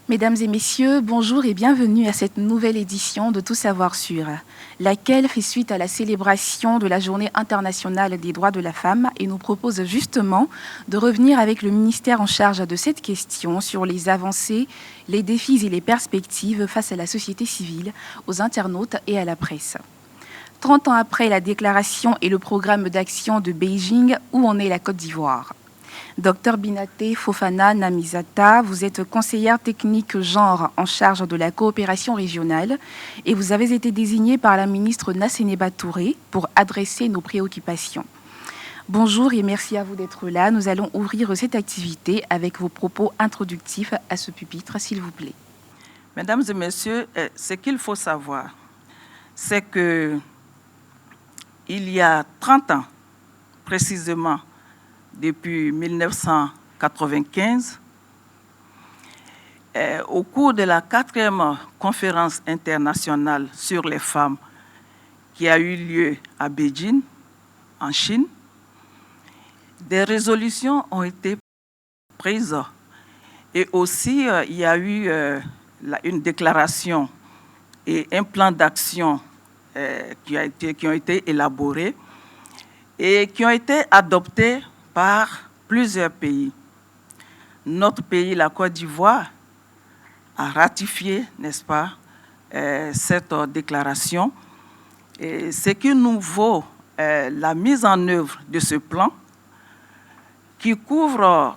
Mesdames et messieurs, bonjour et bienvenue à cette nouvelle édition de Tout savoir sur, laquelle fait suite à la célébration de la Journée internationale des droits de la femme et nous propose justement de revenir avec le ministère en charge de cette question sur les avancées, les défis et les perspectives face à la société civile, aux internautes et à la presse. 30 ans après la déclaration et le programme d'action de Beijing, où en est la Côte d'Ivoire? Docteur Binaté Fofana Namizata, vous êtes conseillère technique genre en charge de la coopération régionale et vous avez été désignée par la ministre Nassénéba Touré pour adresser nos préoccupations. Bonjour et merci à vous d'être là. Nous allons ouvrir cette activité avec vos propos introductifs à ce pupitre, s'il vous plaît. Mesdames et messieurs, ce qu'il faut savoir, c'est que il y a 30 ans, précisément, depuis 1995, au cours de la 4e conférence internationale sur les femmes qui a eu lieu à Beijing, en Chine, des résolutions ont été prises et aussi il y a eu une déclaration et un plan d'action qui ont été élaborés et qui ont été adoptés par plusieurs pays. Notre pays, la Côte d'Ivoire, a ratifié, n'est-ce pas, cette déclaration. Et ce qui nous vaut la mise en œuvre de ce plan qui couvre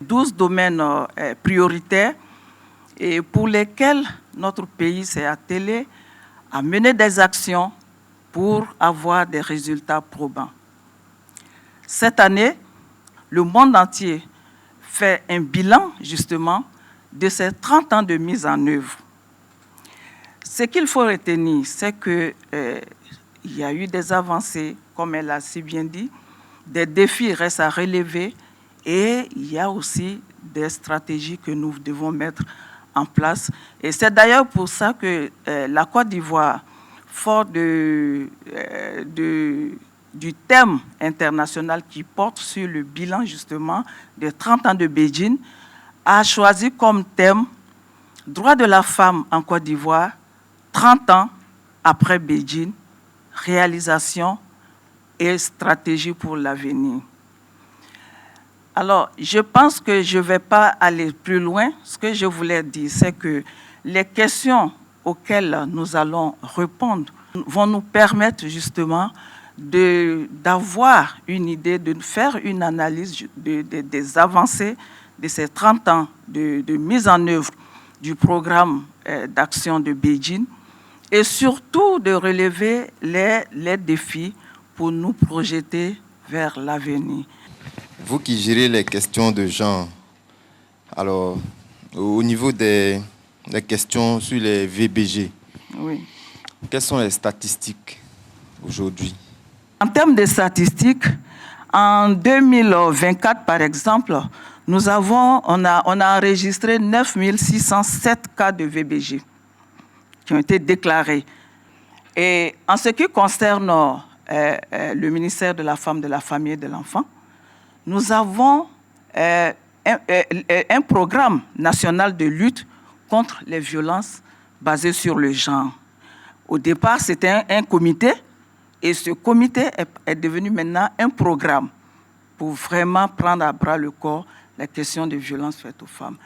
12 domaines prioritaires et pour lesquels notre pays s'est attelé à mener des actions pour avoir des résultats probants. Cette année, le monde entier fait un bilan, justement, de ces 30 ans de mise en œuvre. Ce qu'il faut retenir, c'est qu'il y a eu des avancées, comme elle a si bien dit, des défis restent à relever et il y a aussi des stratégies que nous devons mettre en place. Et c'est d'ailleurs pour ça que la Côte d'Ivoire, fort du thème international qui porte sur le bilan justement des 30 ans de Beijing, a choisi comme thème « Droits de la femme en Côte d'Ivoire, 30 ans après Beijing, réalisation et stratégie pour l'avenir ». Alors, je pense que je ne vais pas aller plus loin. Ce que je voulais dire, c'est que les questions auxquelles nous allons répondre vont nous permettre justement d'avoir une idée, de faire une analyse des avancées de ces 30 ans de mise en œuvre du programme d'action de Beijing et surtout de relever les défis pour nous projeter vers l'avenir. Vous qui gérez les questions de genre, alors au niveau des questions sur les VBG, oui. Quelles sont les statistiques aujourd'hui? En termes de statistiques, en 2024, par exemple, on a enregistré 9 607 cas de VBG qui ont été déclarés. Et en ce qui concerne le ministère de la Femme, de la Famille et de l'Enfant, nous avons un programme national de lutte contre les violences basées sur le genre. Au départ, c'était un comité. Et ce comité est devenu maintenant un programme pour vraiment prendre à bras le corps la question des violences faites aux femmes.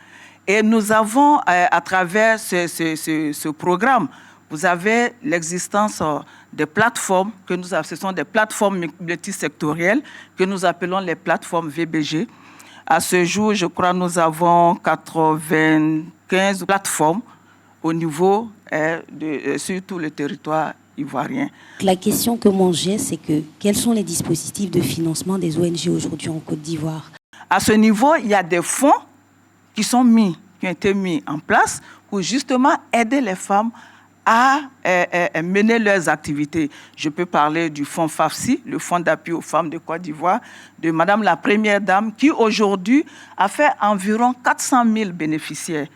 Et nous avons, à travers ce programme, vous avez l'existence des plateformes, ce sont des plateformes multisectorielles que nous appelons les plateformes VBG. À ce jour, je crois que nous avons 95 plateformes au niveau sur tout le territoire ivoirien. La question que moi j'ai, c'est que quels sont les dispositifs de financement des ONG aujourd'hui en Côte d'Ivoire? À ce niveau, il y a des fonds qui ont été mis en place pour justement aider les femmes à mener leurs activités. Je peux parler du fonds FAFSI, le fonds d'appui aux femmes de Côte d'Ivoire, de Madame la Première Dame, qui aujourd'hui a fait environ 400 000 bénéficiaires,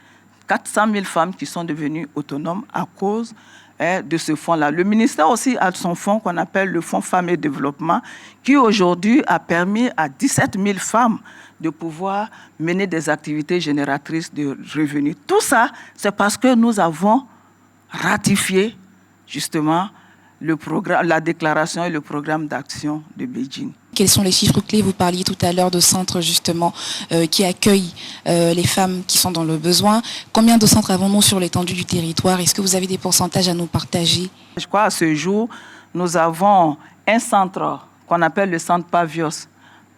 400 000 femmes qui sont devenues autonomes à cause de ce fonds-là. Le ministère aussi a son fonds qu'on appelle le Fonds Femmes et Développement, qui aujourd'hui a permis à 17 000 femmes de pouvoir mener des activités génératrices de revenus. Tout ça, c'est parce que nous avons ratifié justement le programme, la déclaration et le programme d'action de Beijing. Quels sont les chiffres clés? Vous parliez tout à l'heure de centres justement qui accueillent les femmes qui sont dans le besoin. Combien de centres avons-nous sur l'étendue du territoire? Est-ce que vous avez des pourcentages à nous partager? Je crois à ce jour, nous avons un centre qu'on appelle le centre Pavios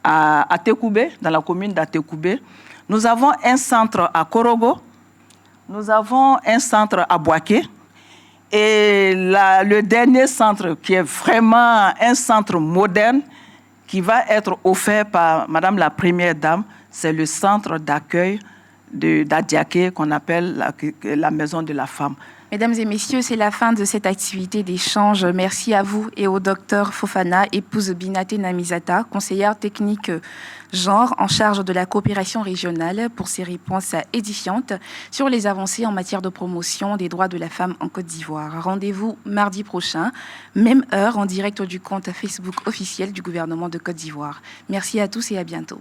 à Tekoubé, dans la commune d'Atekoubé. Nous avons un centre à Korogo. Nous avons un centre à Boaké. Et le dernier centre, qui est vraiment un centre moderne, qui va être offert par Madame la Première Dame, c'est le centre d'accueil d'Adiaké qu'on appelle la Maison de la Femme. Mesdames et messieurs, c'est la fin de cette activité d'échange. Merci à vous et au docteur Fofana, épouse Binaté Namizata, conseillère technique genre en charge de la coopération régionale, pour ses réponses édifiantes sur les avancées en matière de promotion des droits de la femme en Côte d'Ivoire. Rendez-vous mardi prochain, même heure, en direct du compte Facebook officiel du gouvernement de Côte d'Ivoire. Merci à tous et à bientôt.